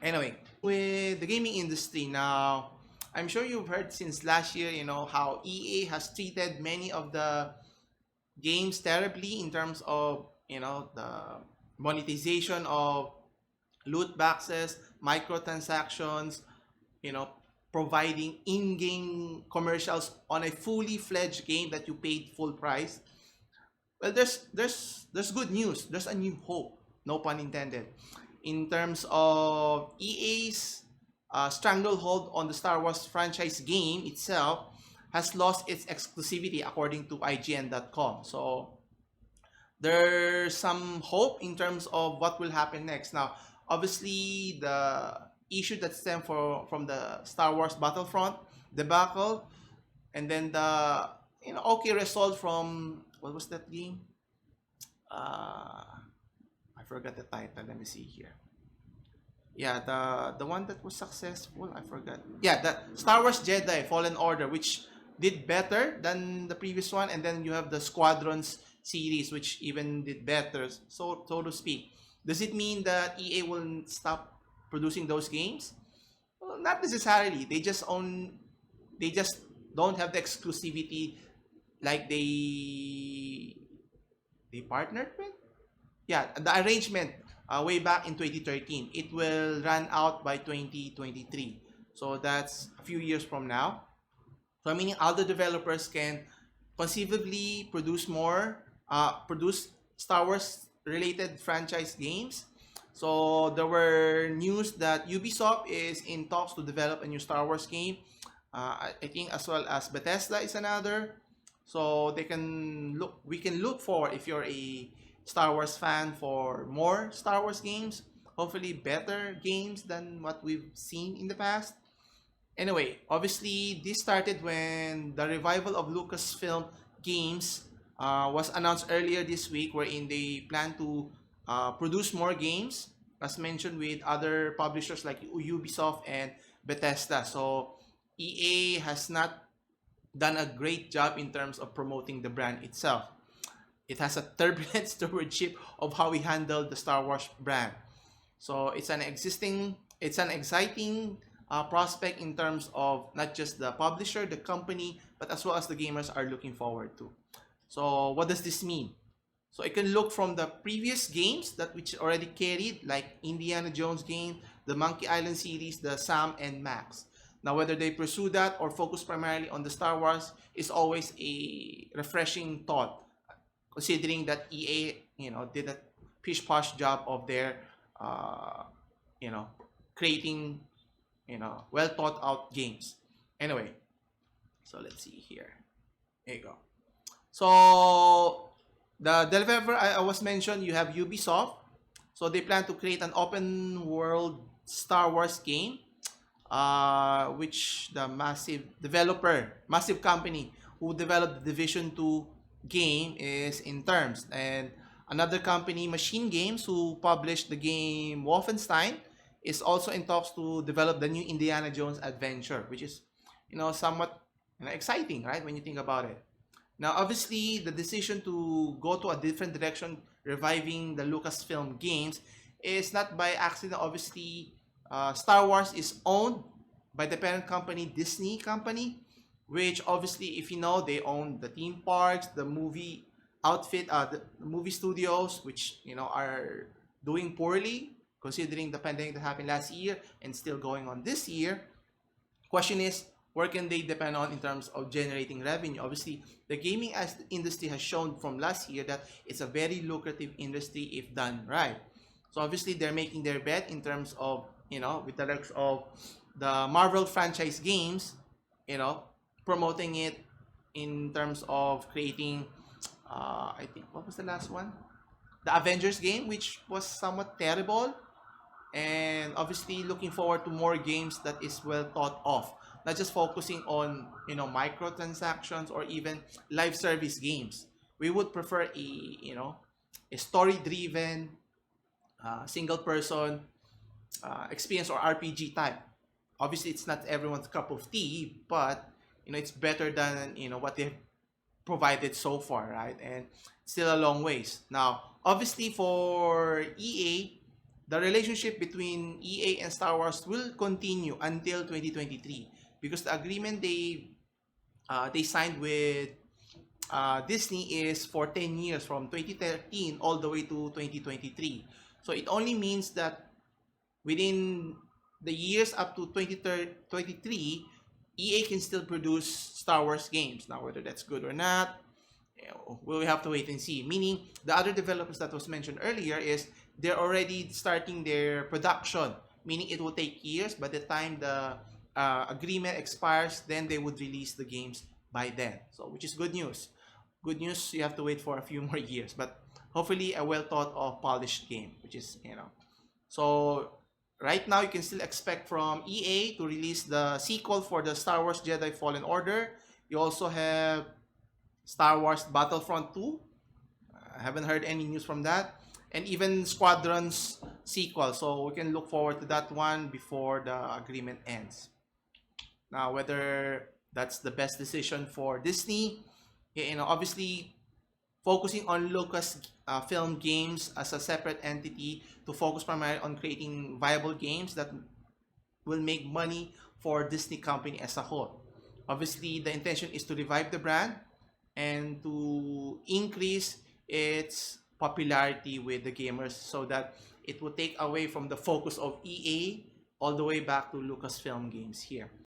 Anyway, with the gaming industry now, I'm sure you've heard since last year, how EA has treated many of the games terribly in terms of, the monetization of loot boxes, microtransactions, you know, providing in-game commercials on a fully fledged game that you paid full price. Well, there's good news. There's a new hope. No pun intended. In terms of EA's stranglehold on the Star Wars franchise game itself has lost its exclusivity according to IGN.com. So there's some hope in terms of what will happen next. Now, obviously, the issue that stemmed from the Star Wars Battlefront debacle, and then the okay result from what was that game? I forgot the title. Let me see here. Yeah, the one that was successful. I forgot. Yeah, the Star Wars Jedi Fallen Order, which did better than the previous one, and then you have the Squadrons series, which even did better, so to speak. Does it mean that EA will stop producing those games? Well, not necessarily. They just don't have the exclusivity like they partnered with. Yeah, the arrangement way back in 2013. It will run out by 2023. So that's a few years from now. So meaning other developers can conceivably produce Star Wars related franchise games. So there were news that Ubisoft is in talks to develop a new Star Wars game. I think as well as Bethesda is another. So we can look for, if you're a Star Wars fan, for more Star Wars games. Hopefully better games than what we've seen in the past. Anyway, obviously this started when the revival of Lucasfilm games was announced earlier this week, wherein they plan to produce more games, as mentioned, with other publishers like Ubisoft and Bethesda. So EA has not done a great job in terms of promoting the brand itself. It has a turbulent stewardship of how we handle the Star Wars brand. So it's an exciting prospect in terms of not just the publisher, the company, but as well as the gamers are looking forward to. So what does this mean? So I can look from the previous games that which already carried, like Indiana Jones game, the Monkey Island series, the Sam and Max. Now, whether they pursue that or focus primarily on the Star Wars is always a refreshing thought, considering that EA, did a pish posh job of their, uh, you know, creating, well thought out games. Anyway, so let's see here. There you go. So the developer I was mentioned, you have Ubisoft. So they plan to create an open world Star Wars game, which the massive company who developed the Division 2 game is in terms. And another company, Machine Games, who published the game Wolfenstein, is also in talks to develop the new Indiana Jones adventure, which is, somewhat exciting, right? When you think about it. Now, obviously, the decision to go to a different direction, reviving the Lucasfilm games, is not by accident. Obviously, Star Wars is owned by the parent company, Disney Company, which obviously, if you know, they own the theme parks, the the movie studios, which are doing poorly considering the pandemic that happened last year and still going on this year. Question is, where can they depend on in terms of generating revenue? Obviously, the gaming industry has shown from last year that it's a very lucrative industry if done right. So obviously, they're making their bet in terms of, with the likes of the Marvel franchise games, you know, promoting it in terms of creating, I think, what was the last one? The Avengers game, which was somewhat terrible, and obviously looking forward to more games that is well thought of, not just focusing on microtransactions or even live service games. We would prefer a story driven single person experience or RPG type. Obviously it's not everyone's cup of tea, but it's better than what they've provided so far, right? And still a long ways. Now obviously for EA, the relationship between EA and Star Wars will continue until 2023 because the agreement they signed with Disney is for 10 years from 2013 all the way to 2023. So it only means that within the years up to 2023, EA can still produce Star Wars games. Now, whether that's good or not, we'll have to wait and see. Meaning, the other developers that was mentioned earlier is they're already starting their production. Meaning, it will take years. By the time the agreement expires, then they would release the games by then. So, which is good news. Good news. You have to wait for a few more years, but hopefully a well thought of polished game, which is So right now, you can still expect from EA to release the sequel for the Star Wars Jedi Fallen Order. You also have Star Wars Battlefront 2. I haven't heard any news from that. And even Squadrons sequel. So we can look forward to that one before the agreement ends. Now, whether that's the best decision for Disney, obviously focusing on Lucas film games as a separate entity to focus primarily on creating viable games that will make money for Disney company as a whole. Obviously, the intention is to revive the brand and to increase its popularity with the gamers so that it will take away from the focus of EA all the way back to Lucasfilm games here.